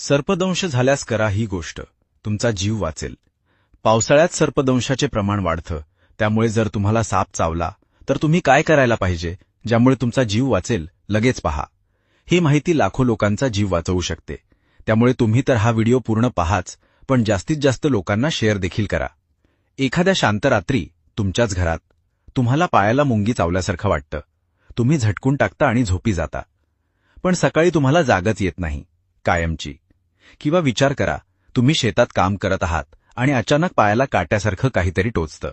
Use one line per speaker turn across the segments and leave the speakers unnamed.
सर्पदंश झाल्यास करा ही गोष्ट, तुमचा जीव वाचेल. पावसाळ्यात सर्पदंशाचे प्रमाण वाढतं, त्यामुळे जर तुम्हाला साप चावला तर तुम्ही काय करायला पाहिजे ज्यामुळे तुमचा जीव वाचेल, लगेच पहा. ही माहिती लाखो लोकांचा जीव वाचवू शकते. त्यामुळे तुम्ही तर हा व्हिडिओ पूर्ण पहाच, पण जास्तीत जास्त लोकांना शेअर देखील करा. एखाद्या शांत रात्री तुमच्याच घरात तुम्हाला पायाला मुंगी चावल्यासारखं वाटतं. तुम्ही झटकून टाकता आणि झोपी जाता. पण सकाळी तुम्हाला जागच येत नाही, कायमची. किंवा विचार करा, तुम्ही शेतात काम करत आहात आणि अचानक पायाला काट्यासारखं काहीतरी टोचतं.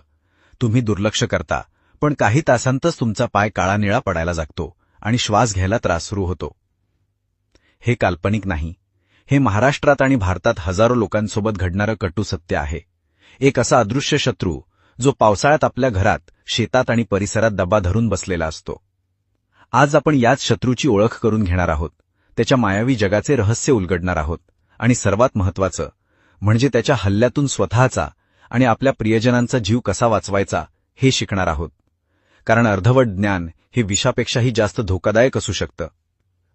तुम्ही दुर्लक्ष करता, पण काही तासांतच तुमचा पाय काळा निळा पडायला लागतो आणि श्वास घ्यायला त्रास सुरू होतो. हे काल्पनिक नाही. हे महाराष्ट्रात आणि भारतात हजारो लोकांसोबत घडणारं कटू सत्य आहे. एक असा अदृश्य शत्रू जो पावसाळ्यात आपल्या घरात, शेतात आणि परिसरात दबा धरून बसलेला असतो. आज आपण याच शत्रूची ओळख करून घेणार आहोत, त्याच्या मायावी जगाचे रहस्य उलगडणार आहोत आणि सर्वात महत्त्वाचं म्हणजे त्याच्या हल्ल्यातून स्वतःचा आणि आपल्या प्रियजनांचा जीव कसा वाचवायचा हे शिकणार आहोत. कारण अर्धवट ज्ञान हे विषापेक्षाही जास्त धोकादायक असू शकतं.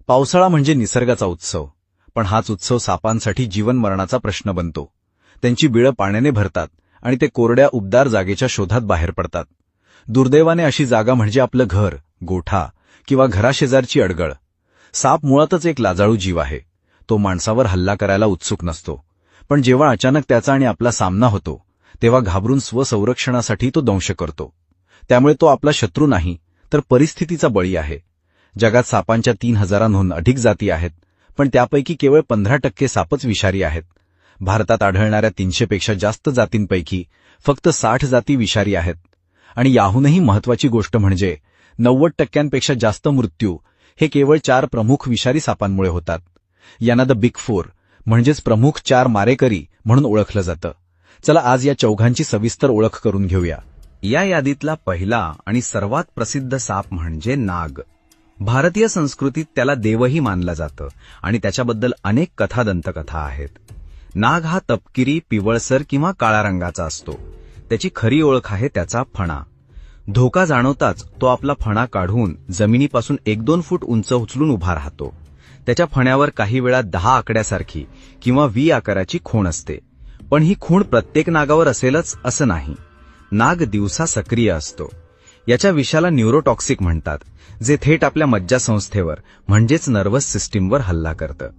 पावसाळा म्हणजे निसर्गाचा उत्सव, पण हाच उत्सव सापांसाठी जीवन मरणाचा प्रश्न बनतो. त्यांची बिळं पाण्याने भरतात आणि ते कोरड्या उबदार जागेच्या शोधात बाहेर पडतात. दुर्दैवाने अशी जागा म्हणजे आपलं घर, गोठा किंवा घराशेजारची अडगळ. साप मुळातच एक लाजाळू जीव आहे. तो माणसावर हल्ला करायला उत्सुक नसतो, पण जेव्हा अचानक त्याचा आणि आपला सामना होतो तेव्हा घाबरून स्वसंरक्षणासाठी तो दंश करतो. त्यामुळे तो आपला शत्रू नाही, तर परिस्थितीचा बळी आहे. जगात सापांच्या 3000हून अधिक जाती आहेत, पण त्यापैकी केवळ 15% सापच विषारी आहेत. भारतात आढळणाऱ्या 300पेक्षा जास्त जातींपैकी फक्त 60 जाती विषारी आहेत. आणि याहूनही महत्त्वाची गोष्ट म्हणजे 90%पेक्षा जास्त मृत्यू हे केवळ 4 प्रमुख विषारी सापांमुळे होतात. यांना द बिग 4 म्हणजेच प्रमुख 4 मारेकरी म्हणून ओळखलं जातं. चला आज या चौघांची सविस्तर ओळख करून घेऊया.
या यादीतला पहिला आणि सर्वात प्रसिद्ध साप म्हणजे नाग. भारतीय संस्कृतीत त्याला देवही मानलं जातं आणि त्याच्याबद्दल अनेक कथा दंतकथा आहेत. नाग हा तपकिरी, पिवळसर किंवा काळ्या रंगाचा असतो. त्याची खरी ओळख आहे त्याचा फणा. धोका जाणवताच तो आपला फणा काढून जमिनीपासून 1-2 फूट उंच उचलून उभा राहतो. त्याच्या फण्यावर काही वेळा 10 आकड्यासारखी किंवा व्ही आकाराची खूण असते. पण ही खूण प्रत्येक नागावर असेलच असं नाही. नाग दिवसा सक्रिय असतो. याच्या विषाला न्यूरोटॉक्सिक म्हणतात, जे थेट आपल्या मज्जासंस्थेवर म्हणजेच नर्व्हस सिस्टीमवर हल्ला करतं.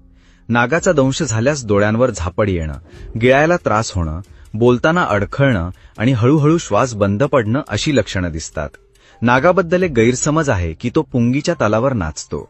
नागाचा दंश झाल्यास डोळ्यांवर झापड येणं, गिळायला त्रास होणं, बोलताना अडखळणं आणि हळूहळू श्वास बंद पडणं अशी लक्षणं दिसतात. नागाबद्दल एक गैरसमज आहे की तो पुंगीच्या तालावर नाचतो.